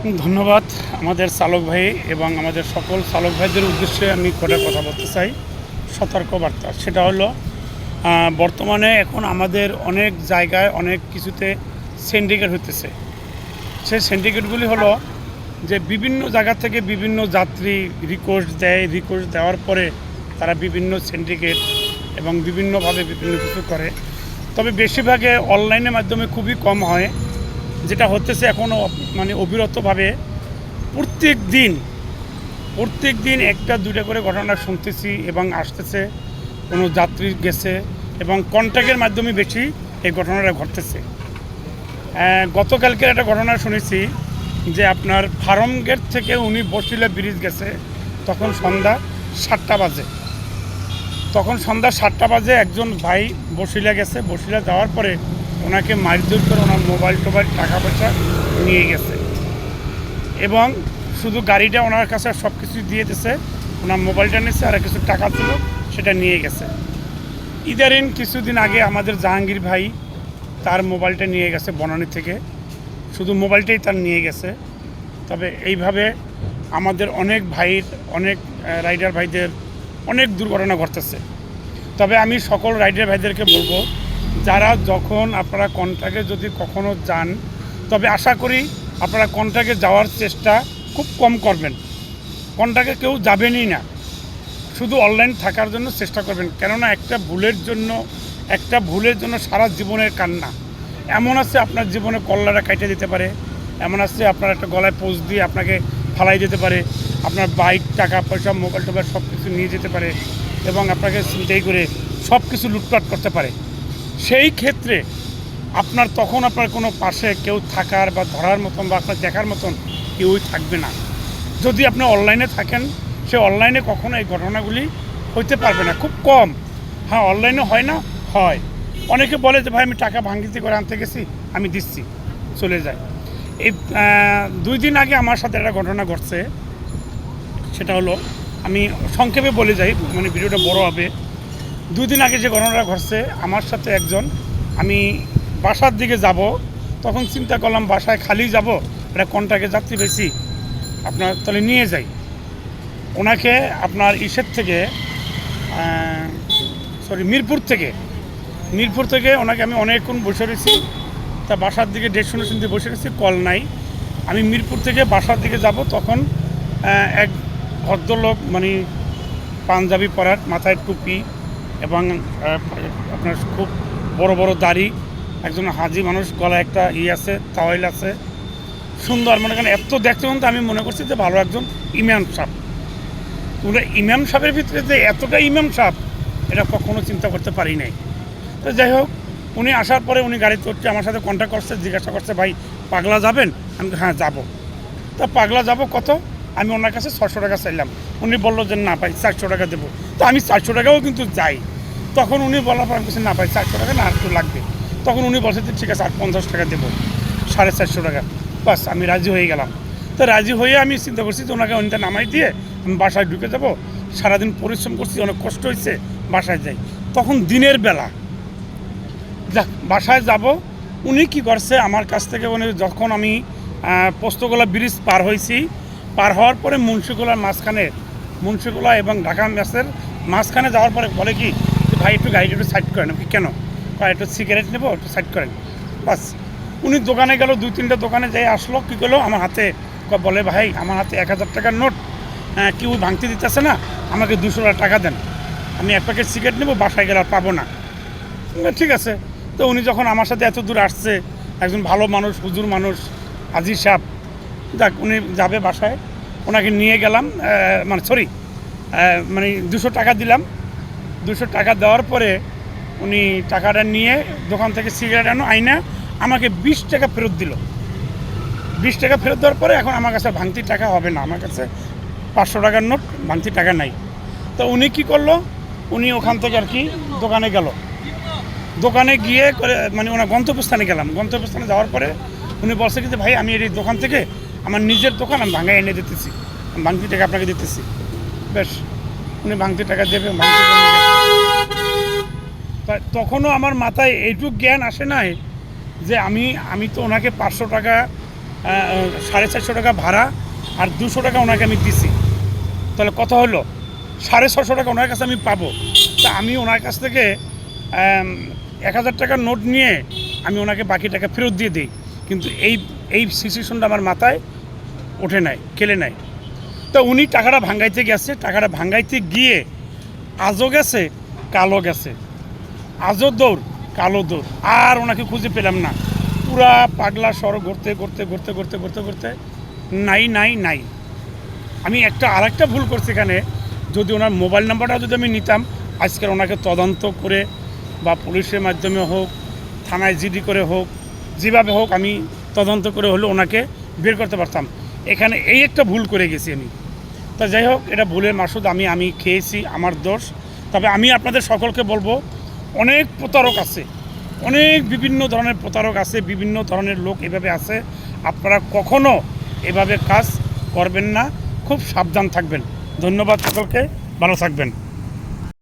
ধন্যবাদ আমাদের চালক ভাই এবং আমাদের সকল চালক ভাইদের উদ্দেশ্যে আমি কটা কথা বলতে চাই। সতর্কবার্তা সেটা হলো বর্তমানে এখন আমাদের অনেক জায়গায় অনেক কিছুতে সিন্ডিকেট হতেছে। সেই সিন্ডিকেটগুলি হলো যে বিভিন্ন জায়গা থেকে বিভিন্ন যাত্রী রিকোয়েস্ট দেয়, রিকোয়েস্ট দেওয়ার পরে তারা বিভিন্ন সিন্ডিকেট এবং বিভিন্নভাবে বিভিন্ন কিছু করে। তবে বেশিরভাগে অনলাইনের মাধ্যমে খুবই কম হয়। যেটা হতেছে এখনও মানে অবিরতভাবে প্রত্যেক দিন একটা দুইটা করে ঘটনা শুনতেছি এবং আসতেছে। কোনো যাত্রী গেছে এবং কন্ট্যাক্টের মাধ্যমে বেশি এই ঘটনাটা ঘটতেছে। গতকালকের একটা ঘটনা শুনেছি যে আপনার ফার্ম গেট থেকে উনি বসিলা ব্রিজ গেছে, তখন সন্ধ্যা 7টা বাজে। একজন ভাই বসিলা গেছে, বসিলা যাওয়ার পরে ওনাকে মারধর করে ওনার মোবাইল টোবাইল টাকা পয়সা নিয়ে গেছে এবং শুধু গাড়িটা ওনার কাছে সব কিছু দিয়ে দিয়েছে, ওনার মোবাইলটা নিয়েছে আর কিছু টাকা ছিল সেটা নিয়ে গেছে। ইদারিন কিছুদিন আগে আমাদের জাহাঙ্গীর ভাই তার মোবাইলটা নিয়ে গেছে বনানী থেকে, শুধু মোবাইলটাই তার নিয়ে গেছে। তবে এইভাবে আমাদের অনেক ভাইয়ের অনেক রাইডার ভাইদের অনেক দুর্ঘটনা ঘটতেছে। তবে আমি সকল রাইডার ভাইদেরকে বলবো, যারা যখন আপনারা কন্ট্রাক্টে যদি কখনো যান, তবে আশা করি আপনারা কন্ট্রাক্টে যাওয়ার চেষ্টা খুব কম করবেন। কন্ট্রাক্টে কেউ যাবেনই না, শুধু অনলাইন থাকার জন্য চেষ্টা করবেন। কেননা একটা ভুলের জন্য সারা জীবনের কান্না। এমন আছে আপনার জীবনে কল্লাটা কাটে দিতে পারে, এমন আছে আপনার একটা গলায় পোজ দিয়ে আপনাকে ফালাই দিতে পারে, আপনার বাইক টাকা পয়সা মোবাইল টোবাইল সব কিছু নিয়ে যেতে পারে এবং আপনাকে ছিনতাই করে সব কিছু লুটপাট করতে পারে। সেই ক্ষেত্রে তখন আপনার কোনো পাশে কেউ থাকার বা ধরার মতন বা আপনার দেখার মতন কেউই থাকবে না। যদি আপনি অনলাইনে থাকেন, সে অনলাইনে কখনো এই ঘটনাগুলি হইতে পারবে না, খুব কম। হ্যাঁ, অনলাইনে হয় না, হয়। অনেকে বলে যে ভাই আমি টাকা ভাঙ্গিতে করে আনতে গেছি, আমি দিচ্ছি, চলে যায়। এই 2 দিন আগে আমার সাথে একটা ঘটনা ঘটছে। সেটা হলো, আমি সংক্ষেপে বলে যাই, মানে ভিডিওটা বড় হবে। 2 দিন আগে যে ঘটনাটা ঘটছে, আমার সাথে একজন, আমি বাসার দিকে যাব, তখন চিন্তা করলাম বাসায় খালি যাব, একটা কন্ট্রাক্টে যাত্রী পেয়েছি, আপনার তাহলে নিয়ে যাই। ওনাকে আপনার থেকে মিরপুর থেকে ওনাকে আমি অনেকক্ষণ বসে রয়েছি। তা বাসার দিকে ডেস্টিনেশন দিয়ে বসে রয়েছি, কল নাই। আমি মিরপুর থেকে বাসার দিকে যাব, তখন এক ভদ্রলোক, মানে পাঞ্জাবি পরার, মাথায় টুপি এবং আপনার খুব বড় বড় দাড়ি, একজন হাজি মানুষ, গলায় একটা আছে, তাওয়াইল আছে, সুন্দর, মনে করেন এত দেখতে কিন্তু আমি মনে করছি যে ভালো একজন ইমাম সাহেব। ইমাম সাহেবের ভিতরে যে এতটা ইমাম সাহেব, এটা কখনো চিন্তা করতে পারি নাই। তো যাই হোক, উনি আসার পরে উনি গাড়ি চড়ছে, আমার সাথে কন্ট্যাক্ট করছে, জিজ্ঞাসা করছে ভাই পাগলা যাবেন? আমি হ্যাঁ যাবো। তা পাগলা যাব কত? আমি ওনার কাছে 600 টাকা চাইলাম। উনি বললো যে না ভাই 400 টাকা দেবো। তো আমি 400 টাকাও কিন্তু যাই। তখন উনি বলার পর আমি বলছি না ভাই 400 টাকা না, আর একটু লাগবে। তখন উনি বলছে যে ঠিক আছে আর 50 টাকা দেবো, 450 টাকা। বাস আমি রাজি হয়ে গেলাম। তো রাজি হয়ে আমি চিন্তা করছি যে ওনাকে অনেকটা নামাই দিয়ে আমি বাসায় ঢুকে যাবো। সারাদিন পরিশ্রম করছি, অনেক কষ্ট হয়েছে, বাসায় যাই। তখন দিনের বেলা যাক বাসায় যাব। উনি কি করছে আমার কাছ থেকে, উনি যখন আমি পোস্তগোলা ব্রিজ পার হয়েছি, পার হওয়ার পরে মুন্সিগোলা এবং ঢাকা মেসের মাঝখানে যাওয়ার পরে বলে কি যে ভাই একটু গাড়িটা একটু সাইড করেন। কেন? একটু সিগারেট নেবো, একটু সাইড করেন। বাস উনি দোকানে গেল, 2-3টা দোকানে যাই আসলো, কী করলো আমার হাতে বলে ভাই আমার হাতে 1000 টাকার নোট, কেউ ভাঙতে দিতেছে না, আমাকে 200 টাকা দেন, আমি এক প্যাকেট সিগারেট নেবো, বাসায় গেলে আর পাবো না। ঠিক আছে। তো উনি যখন আমার সাথে এত দূর আসছে, একজন ভালো মানুষ, হুজুর মানুষ, হাজি সাহেব, যাক উনি যাবে বাসায়, ওনাকে নিয়ে গেলাম, মানে 200 টাকা দিলাম। 200 টাকা দেওয়ার পরে উনি টাকাটা নিয়ে দোকান থেকে সিগারেট আইনা আমাকে 20 টাকা ফেরত দিল। 20 টাকা ফেরত দেওয়ার পরে এখন আমার কাছে ভাঙতির টাকা হবে না, আমার কাছে 500 টাকার নোট, ভাঙতির টাকা নাই। তো উনি কি করলো, উনি ওখান থেকে আর কি দোকানে গেল। দোকানে গিয়ে করে মানে ওনার গন্তব্যস্থানে গেলাম। গন্তব্যস্থানে যাওয়ার পরে উনি বলছে কি যে ভাই আমি এই দোকান থেকে, আমার নিজের দোকান, আমি ভাঙায় এনে দিতেছি, ভাঙতি টাকা আপনাকে দিতেছি। বেশ, উনি ভাঙতি টাকা দেবে, তখনও আমার মাথায় এইটুকু জ্ঞান আসে নাই যে আমি তো ওনাকে 500 টাকা 450 টাকা ভাড়া আর 200 টাকা ওনাকে আমি দিছি, তাহলে কত হলো? 650 টাকা ওনার কাছে আমি পাবো। তা আমি ওনার কাছ থেকে 1000 টাকার নোট নিয়ে আমি ওনাকে বাকি টাকা ফেরত দিয়ে দিই, কিন্তু এই সিচুয়েশনটা আমার মাথায় ওঠে নাই, খেলে নাই। তো উনি টাকাটা ভাঙ্গাইতে গেছে, টাকাটা ভাঙ্গাইতে গিয়ে আজও গেছে, কালো গেছে, আজও দৌড়, কালো দৌড়, আর ওনাকে খুঁজে পেলাম না। পুরা পাগলা শহর ঘুরতে ঘুরতে ঘুরতে ঘুরতে ঘুরতে ঘুরতে নাই নাই নাই। আমি আরেকটা ভুল করছি এখানে, যদি ওনার মোবাইল নাম্বারটা যদি আমি নিতাম, আজকের ওনাকে তদন্ত করে বা পুলিশের মাধ্যমে হোক, থানায় জিডি করে হোক, যেভাবে হোক আমি তদন্ত করে হলে ওনাকে বের করতে পারতাম। এখানে এই একটা ভুল করে গেছি আমি। তা যাই হোক, এটা ভুলের মাসুদ, আমি খেয়েছি, আমার দোষ। তবে আমি আপনাদের সকলকে বলবো, অনেক প্রতারক আছে, অনেক বিভিন্ন ধরনের প্রতারক আছে, বিভিন্ন ধরনের লোক এভাবে আছে। আপনারা কখনো এভাবে কাজ করবেন না, খুব সাবধান থাকবেন। ধন্যবাদ সকলকে, ভালো থাকবেন।